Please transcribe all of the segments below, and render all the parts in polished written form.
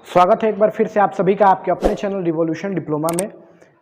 स्वागत है एक बार फिर से आप सभी का आपके अपने चैनल रिवॉल्यूशन डिप्लोमा में।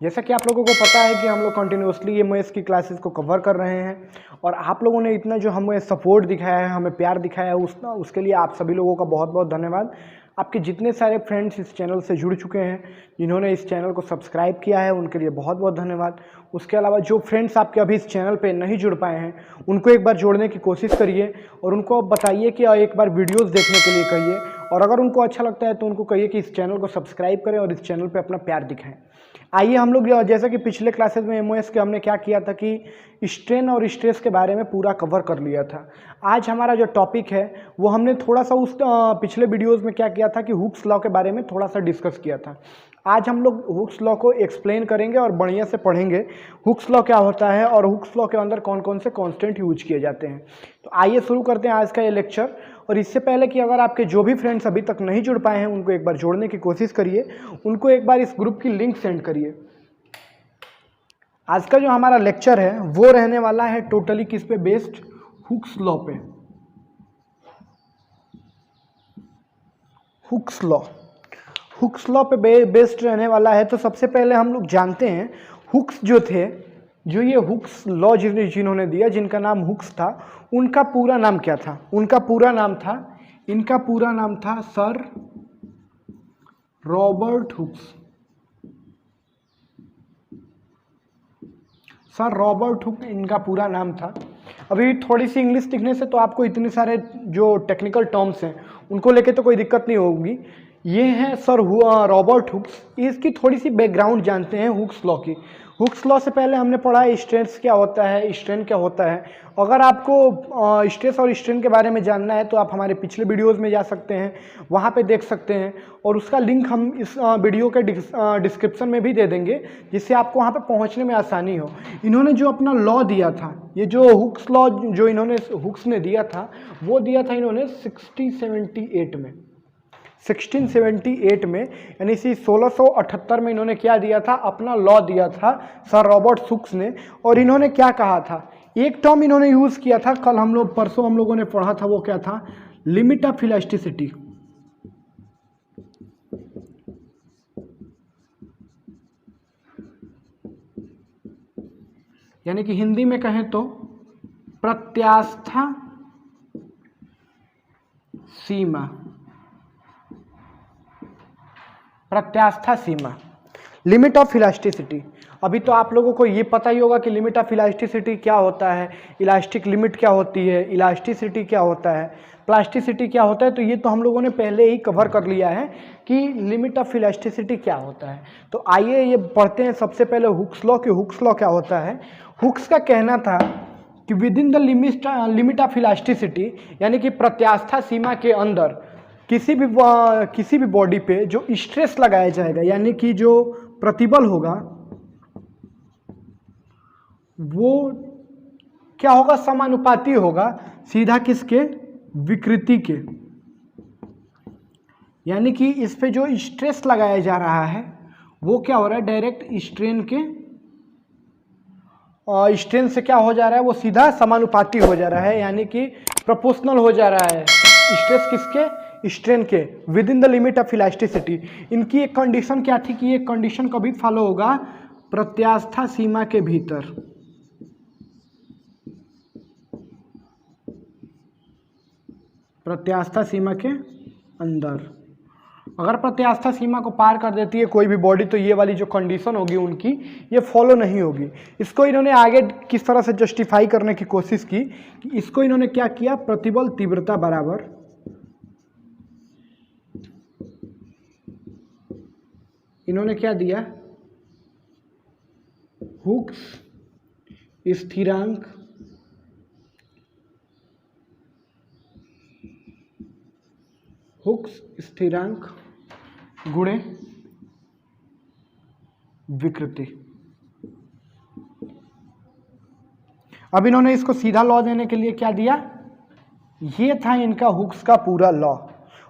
जैसा कि आप लोगों को पता है कि हम लोग कंटिन्यूसली एमओएस की क्लासेस को कवर कर रहे हैं और आप लोगों ने इतना जो हमें सपोर्ट दिखाया है, हमें प्यार दिखाया है, उसके लिए आप सभी लोगों का बहुत बहुत धन्यवाद। आपके जितने सारे फ्रेंड्स इस चैनल से जुड़ चुके हैं, जिन्होंने इस चैनल को सब्सक्राइब किया है, उनके लिए बहुत बहुत धन्यवाद। उसके अलावा जो फ्रेंड्स आपके अभी इस चैनल पे नहीं जुड़ पाए हैं, उनको एक बार जोड़ने की कोशिश करिए और उनको बताइए कि एक बार वीडियोस देखने के लिए कहिए, और अगर उनको अच्छा लगता है तो उनको कहिए कि इस चैनल को सब्सक्राइब करें और इस चैनल पे अपना प्यार दिखाएं। आइए हम लोग जैसा कि पिछले क्लासेस में एमओएस के हमने क्या किया था कि स्ट्रेन और स्ट्रेस के बारे में पूरा कवर कर लिया था। आज हमारा जो टॉपिक है वो हमने थोड़ा सा उस पिछले वीडियोस में क्या किया था कि हुक्स लॉ के बारे में थोड़ा सा डिस्कस किया था। आज हम लोग हुक्स लॉ को एक्सप्लेन करेंगे और बढ़िया से पढ़ेंगे हुक्स लॉ क्या होता है और हुक्स लॉ के अंदर कौन कौन से कांस्टेंट यूज किए जाते हैं। तो आइए शुरू करते हैं आज का ये लेक्चर। और इससे पहले कि अगर आपके जो भी फ्रेंड्स अभी तक नहीं जुड़ पाए हैं, उनको एक बार जोड़ने की कोशिश करिए, उनको एक बार इस ग्रुप की लिंक सेंड करिए। आज का जो हमारा लेक्चर है वो रहने वाला है टोटली किस पे बेस्ड, हुक्स लॉ पे। हुक्स लॉ पे बेस्ड रहने वाला है। तो सबसे पहले हम लोग जानते हैं हुक्स जो थे, जो ये हुक्स लॉ जिन्होंने दिया, जिनका नाम हुक्स था, उनका पूरा नाम क्या था? इनका पूरा नाम था sir Robert Hooks. Sir Robert Hooke इनका पूरा नाम था। अभी थोड़ी सी इंग्लिश सीखने से तो आपको इतने सारे जो टेक्निकल टर्म्स हैं उनको लेके तो कोई दिक्कत नहीं होगी। ये हैं सर रॉबर्ट हुक्स। इसकी थोड़ी सी बैकग्राउंड जानते हैं हुक्स लॉ की। हुक्स लॉ से पहले हमने पढ़ा है स्ट्रेस क्या होता है, स्ट्रेन क्या होता है। अगर आपको स्ट्रेस और स्ट्रेन के बारे में जानना है तो आप हमारे पिछले वीडियोस में जा सकते हैं, वहाँ पे देख सकते हैं, और उसका लिंक हम इस वीडियो के डिस्क्रिप्शन में भी दे देंगे, जिससे आपको वहाँ पे पहुँचने में आसानी हो। इन्होंने जो अपना लॉ दिया था, ये जो हुक्स लॉ जो इन्होंने हुक्स ने दिया था, वो दिया था इन्होंने 1678 में, यानी 1678 में इन्होंने क्या दिया था? अपना लॉ दिया था सर रॉबर्ट हुक्स ने। और इन्होंने क्या कहा था? एक टर्म इन्होंने यूज किया था, परसों हम लोगों ने पढ़ा था, वो क्या था? Limit of elasticity. यानी कि हिंदी में कहें तो प्रत्यास्था सीमा, लिमिट ऑफ इलास्टिसिटी। अभी तो आप लोगों को ये पता ही होगा कि लिमिट ऑफ इलास्टिसिटी क्या होता है, इलास्टिक लिमिट क्या होती है, इलास्टिसिटी क्या होता है, प्लास्टिसिटी क्या होता है। तो ये तो हम लोगों ने पहले ही कवर कर लिया है कि लिमिट ऑफ इलास्टिसिटी क्या होता है। तो आइए ये पढ़ते हैं सबसे पहले हुक्स लॉ कि हुक्स लॉ क्या होता है। हुक्स का कहना था कि within the limit of elasticity, यानी कि प्रत्यास्था सीमा के अंदर किसी भी बॉडी पे जो स्ट्रेस लगाया जाएगा, यानी कि जो प्रतिबल होगा, वो क्या होगा? समानुपाती होगा सीधा किसके? विकृति के। यानी कि इस पे जो स्ट्रेस लगाया जा रहा है वो क्या हो रहा है? डायरेक्ट स्ट्रेन से क्या हो जा रहा है? वो सीधा समानुपाती हो जा रहा है, यानी कि प्रोपोर्शनल हो जा रहा है। स्ट्रेस किसके? स्ट्रेन के, with in the limit of elasticity. इनकी एक कंडीशन क्या थी कि ये कंडीशन कभी फॉलो होगा? प्रत्यास्था सीमा के भीतर। प्रत्यास्था सीमा के अंदर। अगर प्रत्यास्था सीमा को पार कर देती है कोई भी बॉडी, तो ये वाली जो कंडीशन होगी उनकी, ये फॉलो नहीं होगी। इसको इन्होंने आगे किस तरह से जस्टिफाई करने की कोशिश की कि इसको इन्होंने क्या किया? प्रतिबल तीव्रता बराबर इन्होंने क्या दिया? हुक्स स्थिरांक गुणे विकृति। अब इन्होंने इसको सीधा लॉ देने के लिए क्या दिया? ये था इनका हुक्स का पूरा लॉ।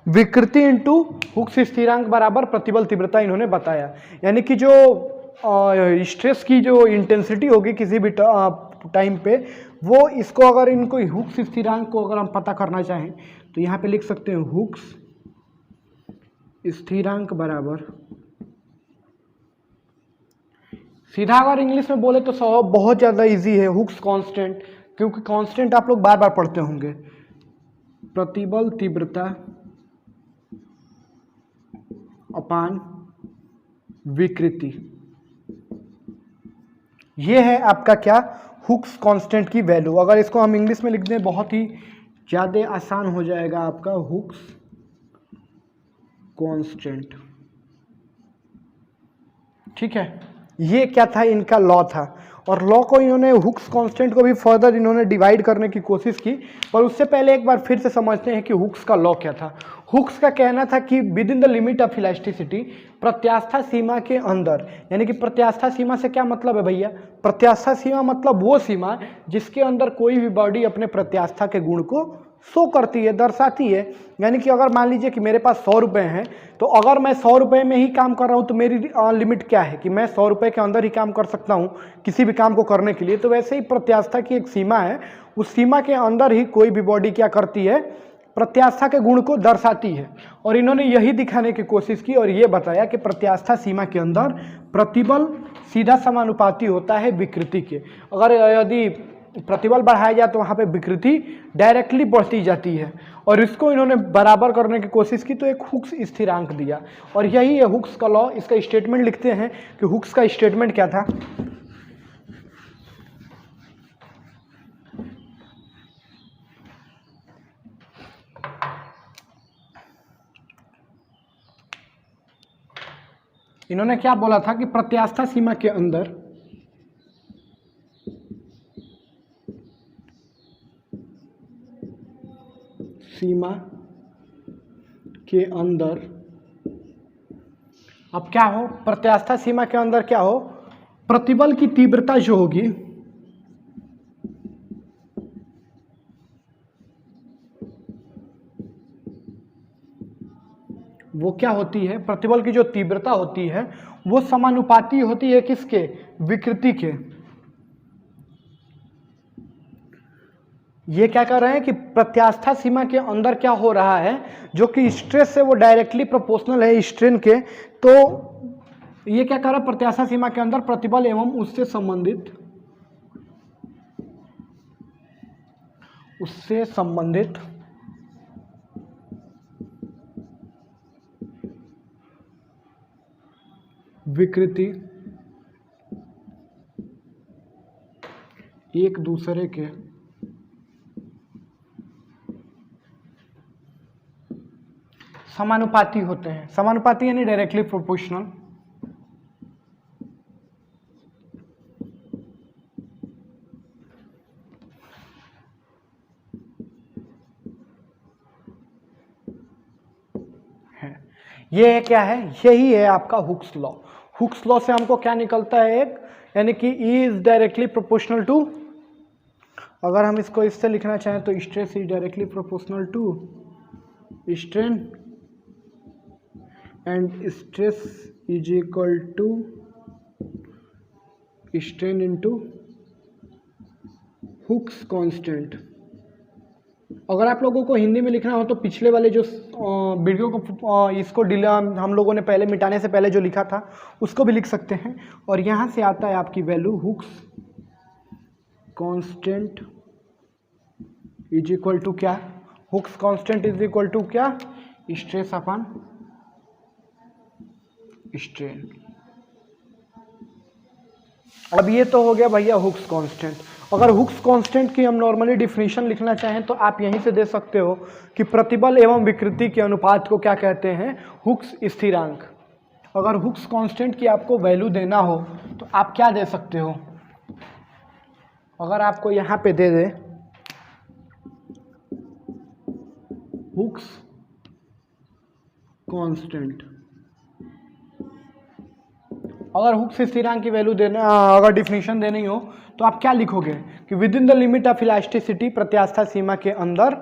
विकृति इंटू हुक्स स्थिरांक बराबर प्रतिबल तीव्रता इन्होंने बताया। यानी कि जो स्ट्रेस की जो इंटेंसिटी होगी किसी भी टाइम पे, वो इसको अगर इनको हुक्स स्थिरांक को अगर हम पता करना चाहें तो यहाँ पे लिख सकते हैं हुक्स स्थिरांक बराबर, सीधा अगर इंग्लिश में बोले तो बहुत ज़्यादा इजी है, हुक्स कांस्टेंट, क्योंकि कांस्टेंट आप लोग बार बार पढ़ते होंगे। प्रतिबल तीव्रता अपान विकृति, ये है आपका क्या, हुक्स कांस्टेंट की वैल्यू। अगर इसको हम इंग्लिश में लिख दें बहुत ही ज़्यादा आसान हो जाएगा आपका, हुक्स कांस्टेंट। ठीक है, ये क्या था, इनका लॉ था, और लॉ को इन्होंने हुक्स कांस्टेंट को भी फर्दर इन्होंने डिवाइड करने की कोशिश की। पर उससे पहले एक बार फिर से समझते हैं कि हुक्स का लॉ क्या था। हुक्स का कहना था कि within the limit of elasticity, प्रत्यास्था सीमा के अंदर, यानी कि प्रत्यास्था सीमा से क्या मतलब है भैया, प्रत्यास्था सीमा मतलब वो सीमा जिसके अंदर कोई भी बॉडी अपने प्रत्यास्था के गुण को शो करती है, दर्शाती है। यानी कि अगर मान लीजिए कि मेरे पास 100 रुपये हैं, तो अगर मैं 100 रुपये में ही काम कर रहा हूँ तो मेरी लिमिट क्या है कि मैं 100 रुपये के अंदर ही काम कर सकता हूँ किसी भी काम को करने के लिए। तो वैसे ही प्रत्यास्था की एक सीमा है, उस सीमा के अंदर ही कोई भी बॉडी क्या करती है, प्रत्यास्था के गुण को दर्शाती है। और इन्होंने यही दिखाने की कोशिश की और ये बताया कि प्रत्यास्था सीमा के अंदर प्रतिबल सीधा समानुपाती होता है विकृति के। अगर यदि प्रतिबल बढ़ाया जाए तो वहाँ पे विकृति डायरेक्टली बढ़ती जाती है, और इसको इन्होंने बराबर करने की कोशिश की तो एक हुक्स स्थिरांक दिया। और यही है हुक्स का लॉ। इसका स्टेटमेंट लिखते हैं कि हुक्स का स्टेटमेंट क्या था। इन्होंने क्या बोला था कि प्रत्यास्था सीमा के अंदर अब क्या हो, प्रत्यास्था सीमा के अंदर क्या हो, प्रतिबल की तीव्रता जो होगी वो क्या होती है, प्रतिबल की जो तीव्रता होती है वो समानुपाती होती है किसके, विकृति के। ये क्या कर रहे हैं कि प्रत्यास्था सीमा के अंदर क्या हो रहा है, जो कि स्ट्रेस से वो डायरेक्टली प्रोपोर्शनल है स्ट्रेन के। तो ये क्या कर रहा है, प्रत्यास्था सीमा के अंदर प्रतिबल एवं उससे संबंधित विकृति एक दूसरे के समानुपाती होते हैं। समानुपाती यानी डायरेक्टली प्रोपोर्शनल। ये क्या है, यही है आपका हुक्स लॉ। हुक्स लॉ से हमको क्या निकलता है, एक, यानी कि E is directly proportional to, अगर हम इसको इससे लिखना चाहें तो stress is directly proportional to strain and stress is equal to strain into Hooke's constant. अगर आप लोगों को हिंदी में लिखना हो तो पिछले वाले जो वीडियो को इसको हम लोगों ने पहले मिटाने से पहले जो लिखा था उसको भी लिख सकते हैं। और यहाँ से आता है आपकी value Hooke's constant is equal to क्या, Hooke's constant is equal to क्या, स्ट्रेस अपॉन स्ट्रेन। अब ये तो हो गया भैया हुक्स कांस्टेंट। अगर हुक्स कांस्टेंट की हम नॉर्मली डिफिनीशन लिखना चाहें तो आप यहीं से दे सकते हो कि प्रतिबल एवं विकृति के अनुपात को क्या कहते हैं, हुक्स स्थिरांक। अगर हुक्स कांस्टेंट की आपको वैल्यू देना हो तो आप क्या दे सकते हो, अगर आपको यहाँ पे दे दे हुक्स कांस्टेंट, अगर हुक्स स्थिरांक की वैल्यू देना, अगर डिफिनीशन देनी हो तो आप क्या लिखोगे कि within the limit of elasticity, प्रत्यास्था सीमा के अंदर,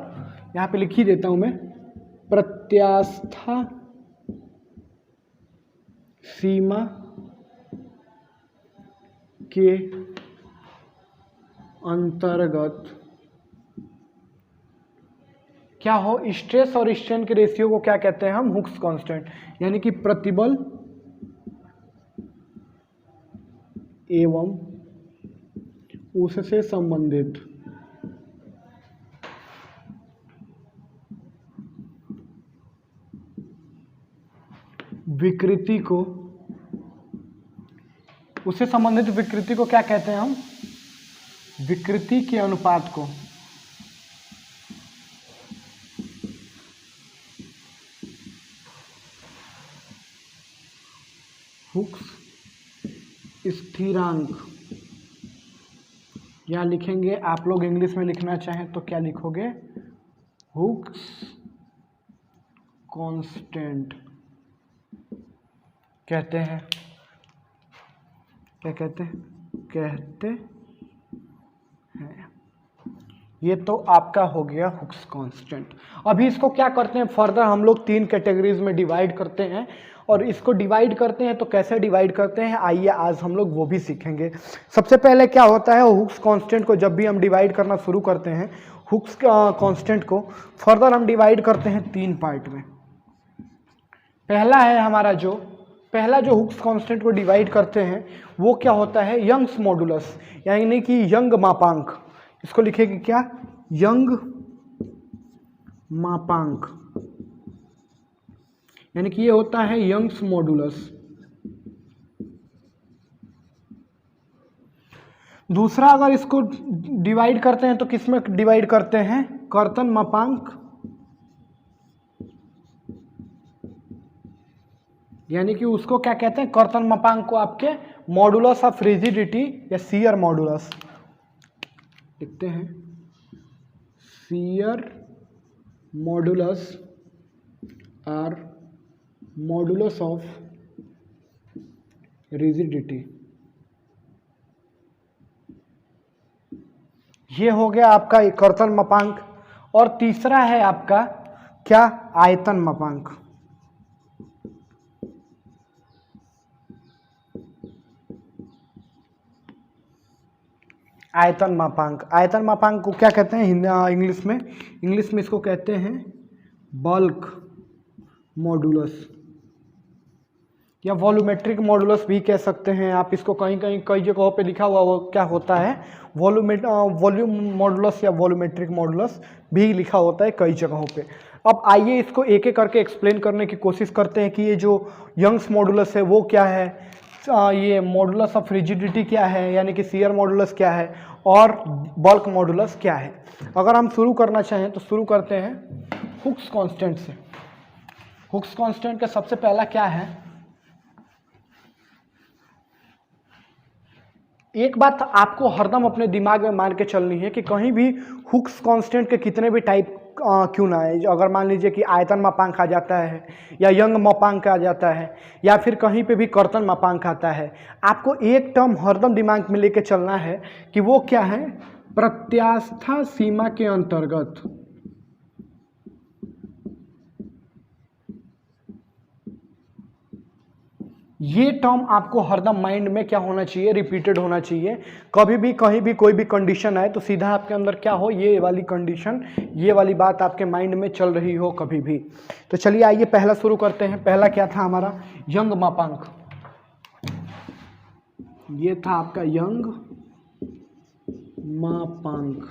यहाँ पे लिख ही देता हूं मैं, प्रत्यास्था सीमा के अंतर्गत क्या हो, स्ट्रेस और स्ट्रेन के रेशियो को क्या कहते हैं हम, हुक्स कांस्टेंट, यानी कि प्रतिबल एवं उससे संबंधित विकृति को, उससे संबंधित विकृति को क्या कहते हैं हम, विकृति के अनुपात को हुक्स स्थिरांक, या लिखेंगे आप लोग इंग्लिश में लिखना चाहें तो क्या लिखोगे, हुक्स कांस्टेंट कहते हैं। क्या कहते हैं, ये तो आपका हो गया हुक्स कांस्टेंट। अभी इसको क्या करते हैं, फर्दर हम लोग 3 कैटेगरीज में डिवाइड करते हैं, और इसको डिवाइड करते हैं तो कैसे डिवाइड करते हैं, आइए आज हम लोग वो भी सीखेंगे। सबसे पहले क्या होता है, हुक्स कांस्टेंट को जब भी हम डिवाइड करना शुरू करते हैं, हुक्स कांस्टेंट को फर्दर हम डिवाइड करते हैं 3 पार्ट में। पहला है हमारा पहला जो हुक्स कांस्टेंट को डिवाइड करते हैं वो क्या होता है, यंग्स मॉडुलस, यानी कि यंग मापांक। इसको लिखेंगे क्या, यंग मापांक, यानी कि ये होता है यंग्स मॉडुलस। दूसरा अगर इसको डिवाइड करते हैं तो किस में डिवाइड करते हैं, कर्तन मापांक, यानी कि उसको क्या कहते हैं, कर्तन मापांक को आपके मॉडुलस ऑफ रिजिडिटी या शियर मॉडुलस लिखते हैं, शियर मॉडुलस और मॉडुलस ऑफ रिजिडिटी। ये हो गया आपका कर्तन मापांक। और तीसरा है आपका क्या, आयतन मापांक। आयतन मापांक को क्या कहते हैं इंग्लिश में इसको कहते हैं बल्क मॉडुलस या वॉल्यूमेट्रिक मॉडुलस भी कह सकते हैं आप इसको। कई जगहों पे लिखा हुआ वो क्या होता है, वॉल्यूम मॉडुलस या वॉल्यूमेट्रिक मॉडुलस भी लिखा होता है कई जगहों पे। अब आइए इसको एक एक करके एक्सप्लेन करने की कोशिश करते हैं कि ये जो यंग्स मॉडुलस है वो क्या है, ये मॉडुलस ऑफ रिजिडिटी क्या है, यानी कि शियर मॉडुलस क्या है, और बल्क मॉडुलस क्या है। अगर हम शुरू करना चाहें तो शुरू करते हैं हुक्स कांस्टेंट से। हुक्स कांस्टेंट का सबसे पहला क्या है, एक बात आपको हरदम अपने दिमाग में मान के चलनी है कि कहीं भी हुक्स कांस्टेंट के कितने भी टाइप क्यों ना है, अगर मान लीजिए कि आयतन मापांक आ जाता है या यंग मापांक आ जाता है या फिर कहीं पे भी कर्तन मापांक आता है, आपको एक टर्म हरदम दिमाग में लेके चलना है कि वो क्या है, प्रत्यास्था सीमा के अंतर्गत ये टर्म आपको हरदम माइंड में क्या होना चाहिए, रिपीटेड होना चाहिए। कभी भी कहीं भी कोई भी कंडीशन आए तो सीधा आपके अंदर क्या हो, ये वाली कंडीशन, ये वाली बात आपके माइंड में चल रही हो कभी भी। तो चलिए आइए पहला शुरू करते हैं। पहला क्या था हमारा, यंग मापांक। ये था आपका यंग मापांक,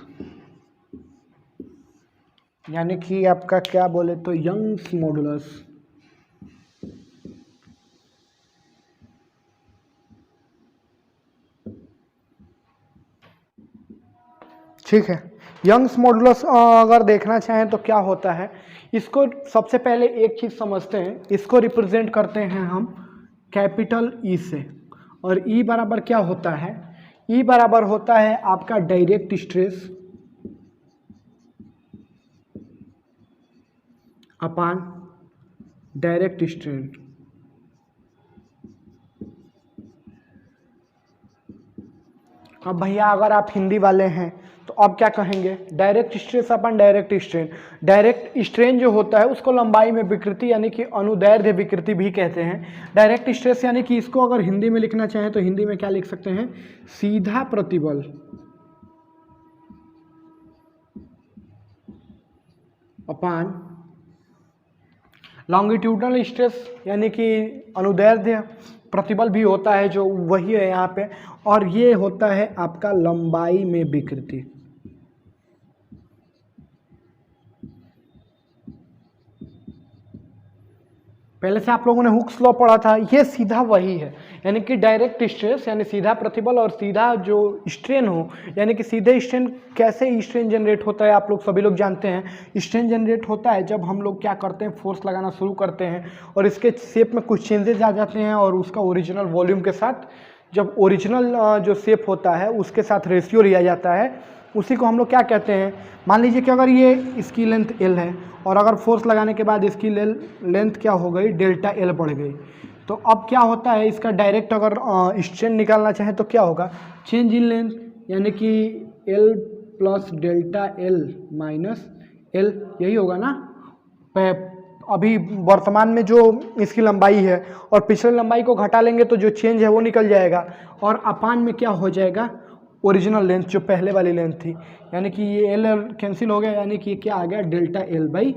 यानी कि आपका क्या बोले तो यंग्स मॉडुलस। ठीक है, यंग्स मॉडुलस अगर देखना चाहें तो क्या होता है, इसको सबसे पहले एक चीज़ समझते हैं, इसको रिप्रेजेंट करते हैं हम कैपिटल ई से। और ई बराबर क्या होता है, ई बराबर होता है आपका direct stress upon direct strain. अब भैया अगर आप हिंदी वाले हैं तो अब क्या कहेंगे, डायरेक्ट स्ट्रेस अपन डायरेक्ट स्ट्रेन। डायरेक्ट स्ट्रेन जो होता है उसको लंबाई में विकृति यानी कि अनुदैर्ध्य विकृति भी कहते हैं। डायरेक्ट स्ट्रेस यानी कि इसको अगर हिंदी में लिखना चाहें तो हिंदी में क्या लिख सकते हैं, सीधा प्रतिबल। अपान लॉन्गिट्यूडनल स्ट्रेस यानी कि अनुदैर्ध्य प्रतिबल भी होता है जो वही है यहाँ पे, और ये होता है आपका लंबाई में विकृति। पहले से आप लोगों ने हुक्स लॉ पढ़ा था, ये सीधा वही है, यानी कि डायरेक्ट स्ट्रेस यानी सीधा प्रतिबल और सीधा जो स्ट्रेन हो, यानी कि सीधे स्ट्रेन। कैसे स्ट्रेन जनरेट होता है आप लोग सभी लोग जानते हैं। स्ट्रेन जनरेट होता है जब हम लोग क्या करते हैं, फोर्स लगाना शुरू करते हैं और इसके शेप में कुछ चेंजेस आ जाते हैं और उसका ओरिजिनल वॉल्यूम के साथ, जब ओरिजिनल जो शेप होता है उसके साथ रेशियो लिया जाता है, उसी को हम लोग क्या कहते हैं। मान लीजिए कि अगर ये इसकी लेंथ L है और अगर फोर्स लगाने के बाद इसकी लेंथ क्या हो गई, डेल्टा L बढ़ गई, तो अब क्या होता है, इसका डायरेक्ट अगर स्ट्रेन निकालना चाहे तो क्या होगा, चेंज इन लेंथ यानी कि L plus delta L minus L, यही होगा ना। अभी वर्तमान में जो इसकी लंबाई है और पिछले लंबाई को घटा लेंगे तो जो चेंज है वो निकल जाएगा, और अपान में क्या हो जाएगा, ओरिजिनल लेंथ जो पहले वाली लेंथ थी, यानी कि ये L कैंसिल हो गया, यानी कि क्या आ गया, डेल्टा L बाई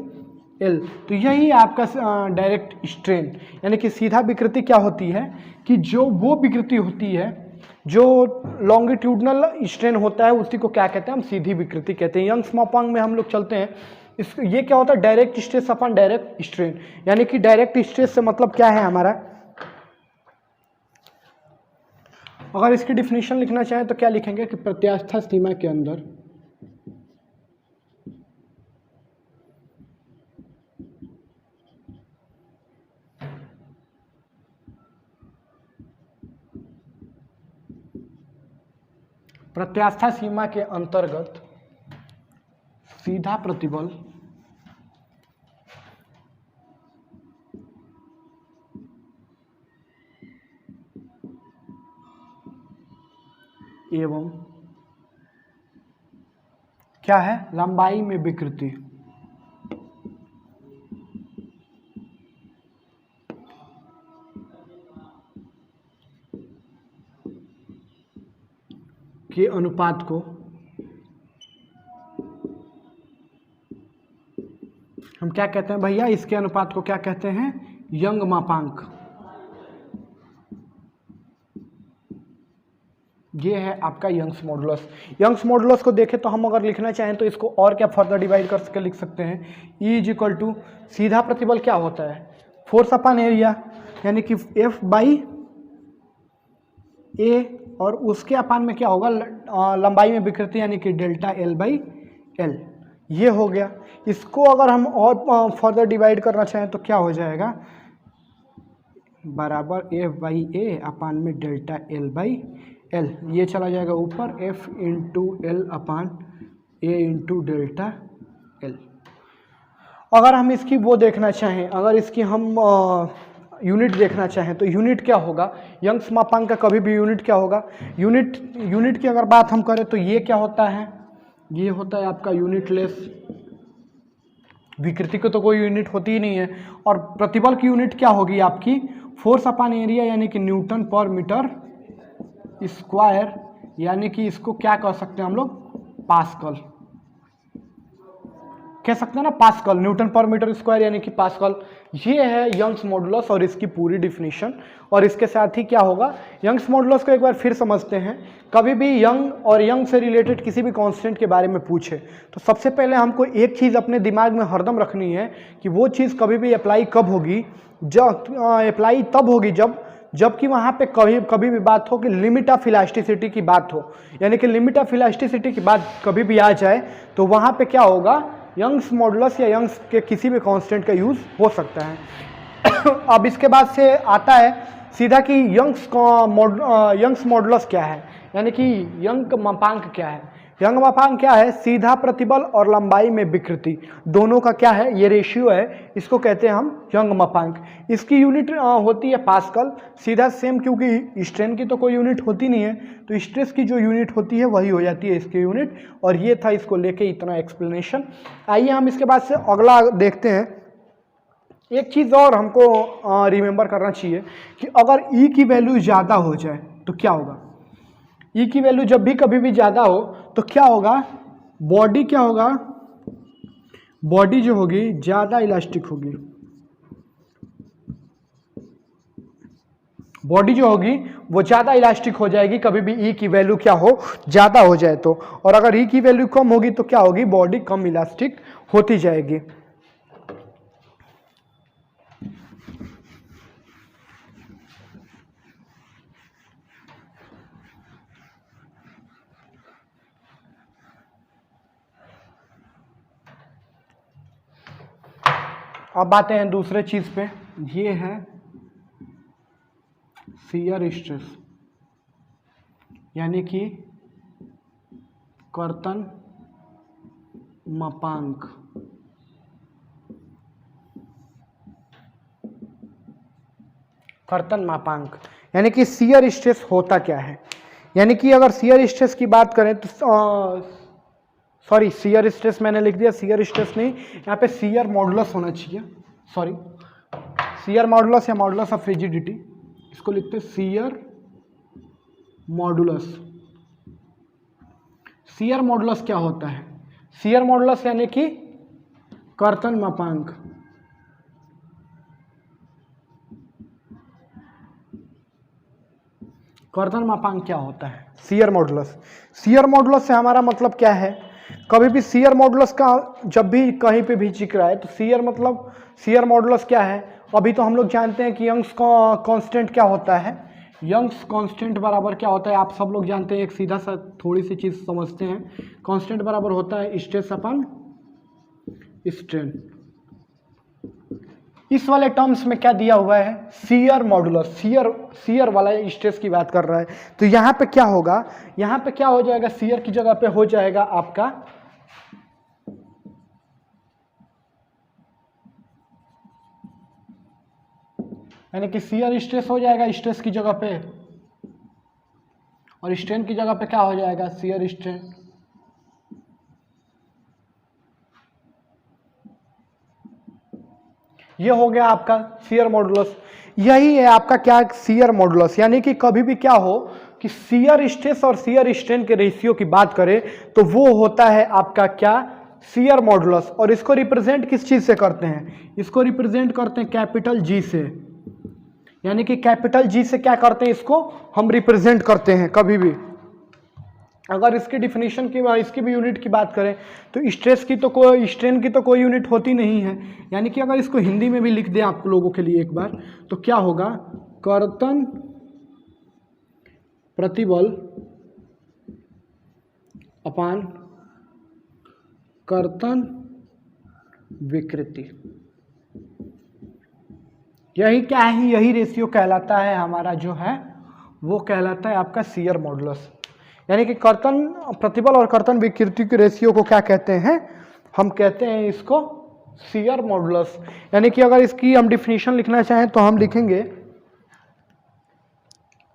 L। तो यही आपका डायरेक्ट स्ट्रेन, यानी कि सीधा विकृति क्या होती है कि जो वो विकृति होती है जो लॉन्गिट्यूडनल स्ट्रेन होता है उसी को क्या कहते हैं, हम सीधी विकृति कहते हैं। यंग्स मापांक में हम लोग चलते हैं, इस ये क्या होता है, डायरेक्ट स्ट्रेस अपन डायरेक्ट स्ट्रेन, यानी कि डायरेक्ट स्ट्रेस से मतलब क्या है हमारा। अगर इसकी डिफिनीशन लिखना चाहें तो क्या लिखेंगे कि प्रत्यास्था सीमा के अंदर प्रत्यास्था सीमा के अंतर्गत सीधा प्रतिबल एवं क्या है, लंबाई में विकृति के अनुपात को हम क्या कहते हैं भैया, इसके अनुपात को क्या कहते हैं, यंग मापांक। ये है आपका यंग्स मॉडुलस। यंग्स मॉडुलस को देखें तो हम अगर लिखना चाहें तो इसको और क्या फर्दर डिवाइड करके लिख सकते हैं, E इज इक्वल टू सीधा प्रतिबल क्या होता है, फोर्स अपॉन एरिया, यानी कि F बाई A, और उसके अपान में क्या होगा, लंबाई में विकृति यानी कि डेल्टा L बाई L। ये हो गया। इसको अगर हम और फर्दर डिवाइड करना चाहें तो क्या हो जाएगा, बराबर F बाई A अपान में डेल्टा L बाई L, ये चला जाएगा ऊपर, F into L upon A into delta L। अगर हम इसकी वो देखना चाहें, अगर इसकी हम यूनिट देखना चाहें तो यूनिट क्या होगा, यंग्स मापांक का कभी भी यूनिट क्या होगा, यूनिट की अगर बात हम करें तो ये क्या होता है, ये होता है आपका यूनिटलेस। विकृति को तो कोई यूनिट होती ही नहीं है। और प्रतिबल की यूनिट क्या होगी आपकी, फोर्स अपॉन एरिया यानी कि न्यूटन पर मीटर स्क्वायर, यानी कि इसको क्या कह सकते हैं हम लोग, पास्कल कह सकते हैं ना, पास्कल, न्यूटन पर मीटर स्क्वायर यानी कि पास्कल। ये है यंग्स मॉडुलस और इसकी पूरी डिफिनीशन। और इसके साथ ही क्या होगा, यंग्स मॉडुलस को एक बार फिर समझते हैं। कभी भी यंग और यंग से रिलेटेड किसी भी कांस्टेंट के बारे में पूछे तो सबसे पहले हमको एक चीज़ अपने दिमाग में हरदम रखनी है कि वो चीज़ कभी भी अप्लाई कब होगी, जब अप्लाई तब होगी जबकि वहाँ पे कभी भी बात हो कि लिमिट ऑफ इलास्टिसिटी की बात हो, यानी कि लिमिट ऑफ इलास्टिसिटी की बात कभी भी आ जाए तो वहाँ पे क्या होगा, यंग्स मॉडुलस या यंग्स के किसी भी कांस्टेंट का यूज़ हो सकता है। अब इसके बाद से आता है सीधा कि यंग्स मॉडुलस क्या है, यानी कि यंग मापांक क्या है। यंग मापांक क्या है, सीधा प्रतिबल और लंबाई में विकृति दोनों का क्या है, ये रेशियो है, इसको कहते हैं हम यंग मापांक। इसकी यूनिट होती है पास्कल, सीधा सेम, क्योंकि स्ट्रेन की तो कोई यूनिट होती नहीं है तो स्ट्रेस की जो यूनिट होती है वही हो जाती है इसकी यूनिट। और ये था इसको लेके इतना एक्सप्लेनेशन। आइए हम इसके बाद से अगला देखते हैं। एक चीज़ और हमको रिमेंबर करना चाहिए कि अगर E की वैल्यू ज़्यादा हो जाए तो क्या होगा, E की वैल्यू जब भी कभी भी ज़्यादा हो तो क्या होगा, बॉडी क्या होगा, बॉडी जो होगी ज़्यादा इलास्टिक होगी, बॉडी जो होगी वो ज़्यादा इलास्टिक हो जाएगी कभी भी ई की वैल्यू क्या हो, ज़्यादा हो जाए तो। और अगर ई की वैल्यू कम होगी तो क्या होगी, बॉडी कम इलास्टिक होती जाएगी। अब आते हैं दूसरे चीज़ पे, ये है शियर स्ट्रेस, यानी कि कर्तन मापांक। कर्तन मापांक यानी कि शियर स्ट्रेस होता क्या है, यानी कि अगर शियर स्ट्रेस की बात करें तो सॉरी शियर स्ट्रेस मैंने लिख दिया, शियर स्ट्रेस नहीं, यहाँ पे शियर मॉडुलस होना चाहिए, सॉरी शियर मॉडुलस या मॉडुलस ऑफ रिजिडिटी, इसको लिखते हैं शियर मॉडुलस। शियर मॉडुलस क्या होता है, शियर मॉडुलस यानी कि कर्तन मापांक। कर्तन मापांक क्या होता है, शियर मॉडुलस। शियर मॉडुलस से हमारा मतलब क्या है, कभी भी शियर मॉडुलस का जब भी कहीं पे भी जिक्र आए तो शियर मतलब शियर मॉडुलस क्या है, अभी तो हम लोग जानते हैं कि यंग्स कांस्टेंट क्या होता है, यंग्स कांस्टेंट बराबर क्या होता है, आप सब लोग जानते हैं, एक सीधा सा थोड़ी सी चीज़ समझते हैं, कांस्टेंट बराबर होता है स्ट्रेस अपन स्ट्रेन। इस वाले टर्म्स में क्या दिया हुआ है, शियर मॉडुलस, शियर वाला स्ट्रेस की बात कर रहा है, तो यहाँ पे क्या होगा, यहाँ पे क्या हो जाएगा, शियर की जगह पे हो जाएगा आपका यानी कि शियर स्ट्रेस हो जाएगा स्ट्रेस की जगह पे, और स्ट्रेन की जगह पे क्या हो जाएगा, शियर स्ट्रेन। ये हो गया आपका शियर मॉडुलस, यही है आपका क्या, शियर मॉडुलस, यानी कि कभी भी क्या हो कि शियर स्ट्रेस और शियर स्ट्रेन के रेशियो की बात करें तो वो होता है आपका क्या, शियर मॉडुलस। और इसको रिप्रेजेंट किस चीज से करते हैं, इसको रिप्रेजेंट करते हैं कैपिटल जी से, यानी कि कैपिटल जी से क्या करते हैं, इसको हम रिप्रेजेंट करते हैं कभी भी। अगर इसकी डिफिनीशन की इसकी भी यूनिट की बात करें तो स्ट्रेस की तो कोई, स्ट्रेन की तो कोई यूनिट होती नहीं है, यानी कि अगर इसको हिंदी में भी लिख दें आप लोगों के लिए एक बार तो क्या होगा, कर्तन प्रतिबल अपान कर्तन विकृति, यही क्या है, यही रेशियो कहलाता है हमारा जो है वो कहलाता है आपका शियर मॉडुलस। यानी कि कर्तन प्रतिबल और कर्तन विकृति के रेशियो को क्या कहते हैं, हम कहते हैं इसको शियर मॉडुलस। यानी कि अगर इसकी हम डिफिनीशन लिखना चाहें तो हम लिखेंगे,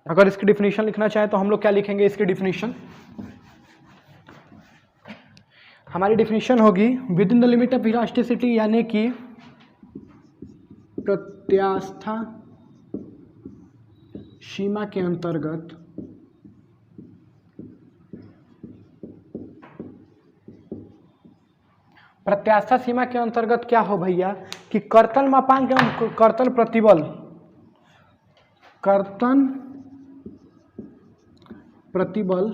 अगर इसकी डिफिनीशन लिखना चाहें तो हम लोग क्या लिखेंगे, इसकी डिफिनीशन, हमारी डिफिनीशन होगी with in the limit of elasticity, यानी कि प्रत्यास्था सीमा के अंतर्गत प्रत्यास्था सीमा के अंतर्गत क्या हो भैया कि कर्तन मापांक एवं कर्तन प्रतिबल, कर्तन प्रतिबल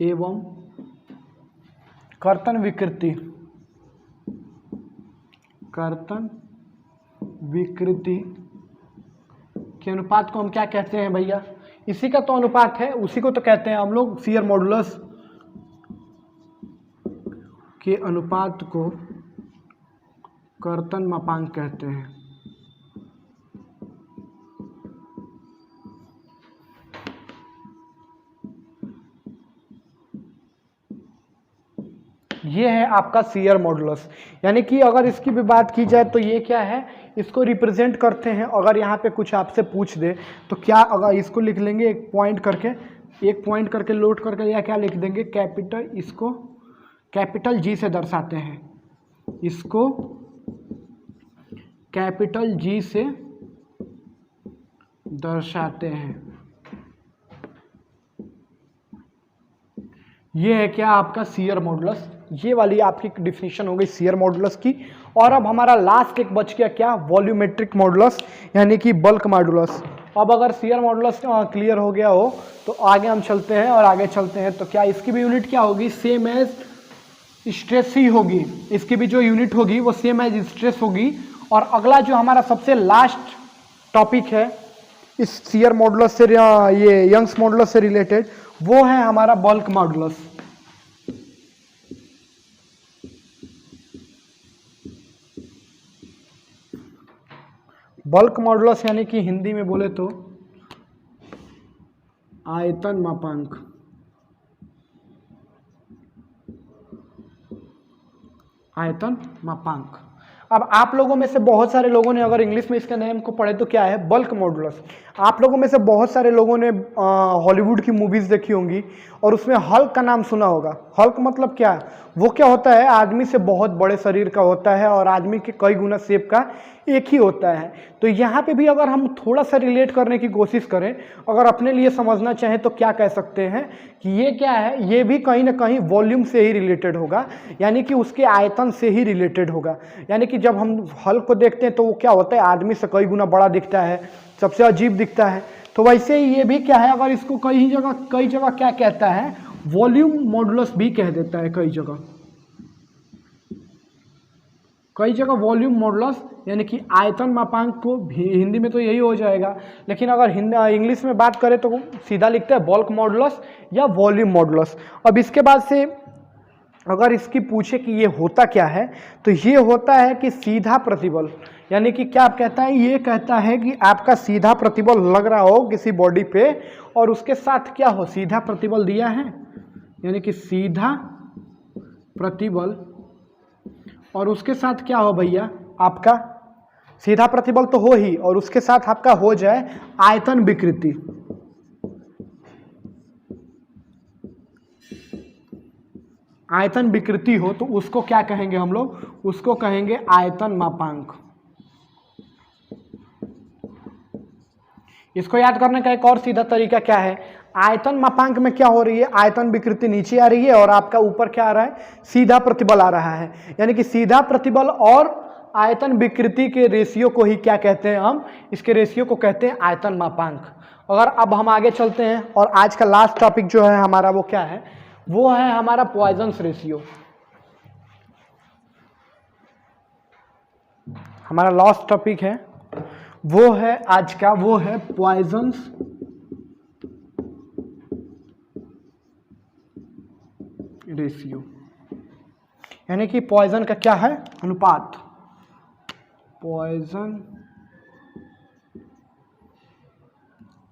एवं कर्तन विकृति, कर्तन विकृति के अनुपात को हम क्या कहते हैं भैया, इसी का तो अनुपात है, उसी को तो कहते हैं हम लोग शियर मॉडुलस के अनुपात को कर्तन मापांक कहते हैं। ये है आपका शियर मॉडुलस, यानी कि अगर इसकी भी बात की जाए तो ये क्या है, इसको रिप्रेजेंट करते हैं। अगर यहाँ पे कुछ आपसे पूछ दे तो क्या, अगर इसको लिख लेंगे एक पॉइंट करके लोड करके, या क्या लिख देंगे कैपिटल, इसको कैपिटल जी से दर्शाते हैं, इसको कैपिटल जी से दर्शाते हैं। ये है क्या आपका शियर मॉडुलस। ये वाली आपकी डिफिनीशन हो गई शियर मॉडुलस की। और अब हमारा लास्ट एक बच गया क्या, वॉल्यूमेट्रिक मॉडुलस यानी कि बल्क मॉडुलस। अब अगर शियर मॉडुलस क्लियर हो गया हो तो आगे हम चलते हैं, और आगे चलते हैं तो क्या इसकी भी यूनिट क्या होगी, सेम एज स्ट्रेस ही होगी। इसकी भी जो यूनिट होगी वो सेम एज स्ट्रेस होगी। और अगला जो हमारा सबसे लास्ट टॉपिक है इस शियर मॉडुलस से, ये यंग्स मॉडुलस से रिलेटेड, वो है हमारा बल्क मॉडुलस। बल्क मॉडुलस यानी कि हिंदी में बोले तो आयतन मापांक। आयतन मापांक। अब आप लोगों में से बहुत सारे लोगों ने अगर इंग्लिश में इसका नेम को पढ़े तो क्या है, बल्क मॉडुलस। आप लोगों में से बहुत सारे लोगों ने हॉलीवुड की मूवीज देखी होंगी और उसमें हल्क का नाम सुना होगा। हल्क मतलब क्या, वो क्या होता है, आदमी से बहुत बड़े शरीर का होता है और आदमी के कई गुना शेप का एक ही होता है। तो यहाँ पे भी अगर हम थोड़ा सा रिलेट करने की कोशिश करें, अगर अपने लिए समझना चाहें तो क्या कह सकते हैं कि ये क्या है, ये भी कहीं ना कहीं वॉल्यूम से ही रिलेटेड होगा, यानी कि उसके आयतन से ही रिलेटेड होगा। यानी कि जब हम हल्क को देखते हैं तो वो क्या होता है, आदमी से कई गुना बड़ा दिखता है, सबसे अजीब दिखता है। तो वैसे ही ये भी क्या है, अगर इसको कई जगह क्या कहता है, वॉल्यूम मॉडुलस भी कह देता है कई जगह वॉल्यूम मॉडुलस यानी कि आयतन मापांक को भी हिंदी में तो यही हो जाएगा। लेकिन अगर इंग्लिश में बात करें तो सीधा लिखता है बल्क मॉडुलस या वॉल्यूम मॉडुलस। अब इसके बाद से अगर इसकी पूछे कि ये होता क्या है, तो ये होता है कि सीधा प्रतिबल, यानी कि क्या आप कहता है, ये कहता है कि आपका सीधा प्रतिबल लग रहा हो किसी बॉडी पे और उसके साथ क्या हो, सीधा प्रतिबल दिया है, यानी कि सीधा प्रतिबल, और उसके साथ क्या हो भैया, आपका सीधा प्रतिबल तो हो ही, और उसके साथ आपका हो जाए आयतन विकृति। आयतन विकृति हो तो उसको क्या कहेंगे हम लोग, उसको कहेंगे आयतन मापांक। इसको याद करने का एक और सीधा तरीका क्या है, आयतन मापांक में क्या हो रही है, आयतन विकृति नीचे आ रही है और आपका ऊपर क्या आ रहा है, सीधा प्रतिबल आ रहा है। यानी कि सीधा प्रतिबल और आयतन विकृति के रेशियो को ही क्या कहते हैं हम, इसके रेशियो को कहते हैं आयतन मापांक। अगर अब हम आगे चलते हैं और आज का लास्ट टॉपिक जो है हमारा वो क्या है, वो है हमारा पॉइजन्स रेशियो। हमारा लास्ट टॉपिक है वो है आज का, वो है पॉइजन्स रेशियो, यानी कि पॉइजन का क्या है, अनुपात। पॉइजन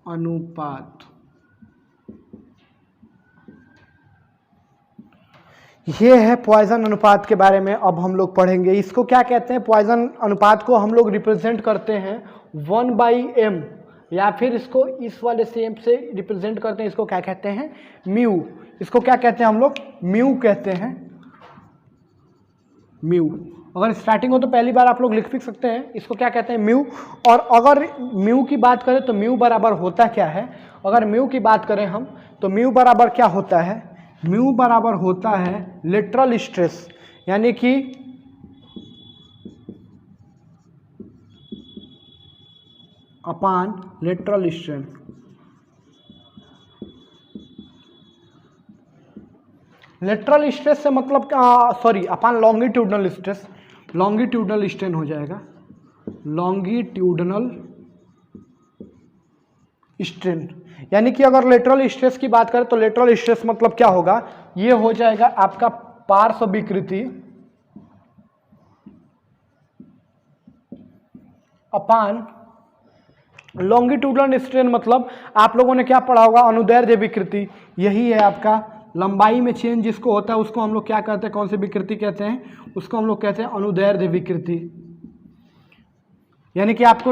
अनुपात, ये है पॉइजन अनुपात के बारे में अब हम लोग पढ़ेंगे। इसको क्या कहते हैं, पॉइजन अनुपात को हम लोग रिप्रेजेंट करते हैं 1/m, या फिर इसको इस वाले सेम से रिप्रेजेंट करते हैं, इसको क्या कहते हैं, म्यू। इसको क्या कहते हैं हम लोग, म्यू कहते हैं, म्यू। अगर स्टार्टिंग हो तो पहली बार आप लोग लिख भी सकते हैं, इसको क्या कहते हैं, म्यू। और अगर म्यू की बात करें तो म्यू बराबर होता क्या है, अगर म्यू की बात करें हम तो म्यू बराबर क्या होता है, म्यू बराबर होता है लेटरल स्ट्रेस, यानी कि अपान लेटरल स्ट्रेन। लेटरल स्ट्रेस से मतलब सॉरी, अपान लॉन्गिट्यूडनल स्ट्रेस, लॉन्गिट्यूडनल स्ट्रेन हो जाएगा, लॉन्गिट्यूडनल स्ट्रेन। यानी कि अगर लेटरल स्ट्रेस की बात करें तो लेटरल स्ट्रेस मतलब क्या होगा, ये हो जाएगा आपका पार्श्व विकृति अपान लॉन्गिट्यूडनल स्ट्रेन। मतलब आप लोगों ने क्या पढ़ा होगा, अनुदैर्ध्य विकृति, यही है आपका लंबाई में चेंज जिसको होता है उसको हम लोग क्या कहते हैं, कौन सी विकृति कहते हैं, उसको हम लोग कहते हैं अनुदैर्ध्य विकृति। यानी कि आपको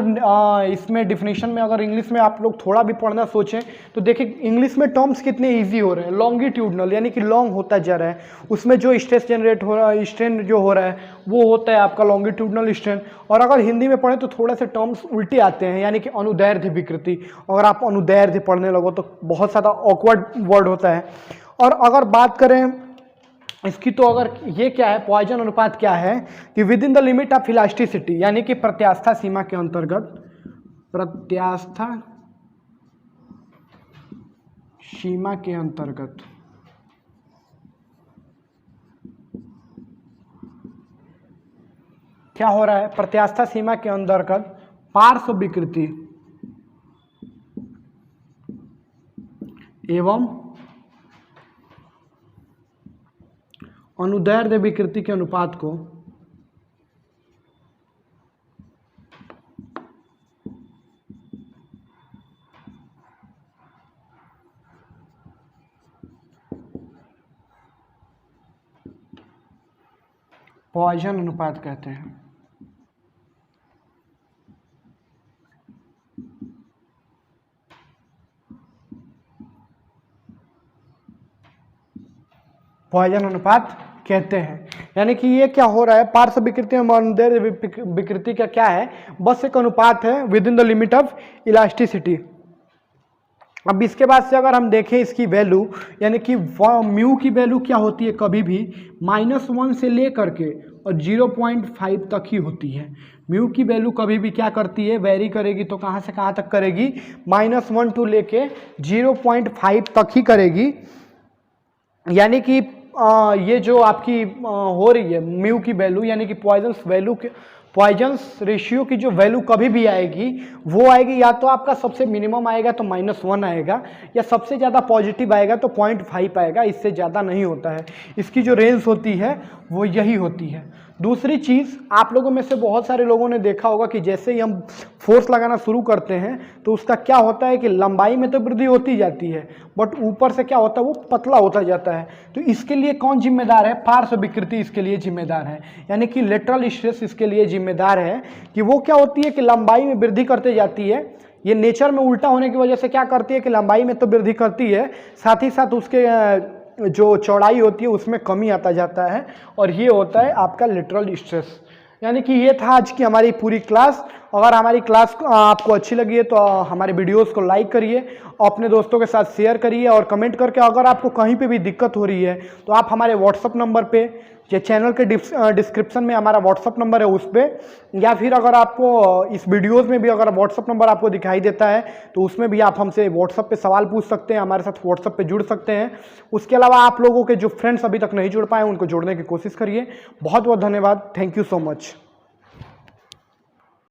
इसमें डिफिनीशन में अगर इंग्लिश में आप लोग थोड़ा भी पढ़ना सोचें तो देखिए इंग्लिश में टर्म्स कितने इजी हो रहे हैं। लॉन्गिट्यूडनल यानी कि लॉन्ग होता जा रहा है, उसमें जो स्ट्रेस जनरेट हो रहा है, स्ट्रेन जो हो रहा है वो होता है आपका लॉन्गिट्यूडनल स्ट्रेन। और अगर हिंदी में पढ़ें तो थोड़े से टर्म्स उल्टे आते हैं, यानी कि अनुदैर्ध्य विकृति। अगर आप अनुदैर्ध्य पढ़ने लगो तो बहुत ज़्यादा ऑकवर्ड वर्ड होता है। और अगर बात करें इसकी, तो अगर ये क्या है, पॉइजन अनुपात क्या है कि within the limit of elasticity, यानी कि प्रत्यास्था सीमा के अंतर्गत, प्रत्यास्था सीमा के अंतर्गत क्या हो रहा है, प्रत्यास्था सीमा के अंतर्गत पार्श्व विकृति एवं अनुदैर्ध्य विकृति के अनुपात को पॉइजन अनुपात कहते हैं। पॉइजन अनुपात कहते हैं, यानी कि ये क्या हो रहा है, पार्श्व विकृति और अनुदैर्ध्य विकृति का क्या है, बस एक अनुपात है with in the limit of elasticity. अब इसके बाद से अगर हम देखें इसकी वैल्यू, यानी कि म्यू की वैल्यू क्या होती है, कभी भी -1 से ले करके और 0.5 तक ही होती है। म्यू की वैल्यू कभी भी क्या करती है, वेरी करेगी, तो कहाँ से कहाँ तक करेगी, -1 टू लेके 0.5 तक ही करेगी। यानी कि ये जो आपकी हो रही है म्यू की वैल्यू, यानी कि पॉइजन्स रेशियो की जो वैल्यू कभी भी आएगी, वो आएगी या तो आपका सबसे मिनिमम आएगा तो -1 आएगा, या सबसे ज़्यादा पॉजिटिव आएगा तो 0.5 आएगा, इससे ज़्यादा नहीं होता है। इसकी जो रेंज होती है वो यही होती है। दूसरी चीज़, आप लोगों में से बहुत सारे लोगों ने देखा होगा कि जैसे ही हम फोर्स लगाना शुरू करते हैं तो उसका क्या होता है कि लंबाई में तो वृद्धि होती जाती है, बट ऊपर से क्या होता है, वो पतला होता जाता है। तो इसके लिए कौन जिम्मेदार है, पार्श्व विकृति इसके लिए जिम्मेदार है, यानी कि लेटरल स्ट्रेस इसके लिए जिम्मेदार है कि वो क्या होती है कि लंबाई में वृद्धि करते जाती है। ये नेचर में उल्टा होने की वजह से क्या करती है कि लंबाई में तो वृद्धि करती है, साथ ही साथ उसके जो चौड़ाई होती है उसमें कमी आता जाता है, और ये होता है आपका लेटरल स्ट्रेस। यानी कि ये था आज की हमारी पूरी क्लास। अगर हमारी क्लास आपको अच्छी लगी है तो हमारे वीडियोस को लाइक करिए, अपने दोस्तों के साथ शेयर करिए, और कमेंट करके अगर आपको कहीं पे भी दिक्कत हो रही है तो आप हमारे व्हाट्सअप नंबर पे, ये चैनल के डिस्क्रिप्शन में हमारा व्हाट्सअप नंबर है उस पर, या फिर अगर आपको इस वीडियोज़ में भी अगर व्हाट्सअप नंबर आपको दिखाई देता है तो उसमें भी आप हमसे व्हाट्सअप पे सवाल पूछ सकते हैं, हमारे साथ व्हाट्सअप पे जुड़ सकते हैं। उसके अलावा आप लोगों के जो फ्रेंड्स अभी तक नहीं जुड़ पाए उनको जोड़ने की कोशिश करिए। बहुत बहुत धन्यवाद, थैंक यू सो मच।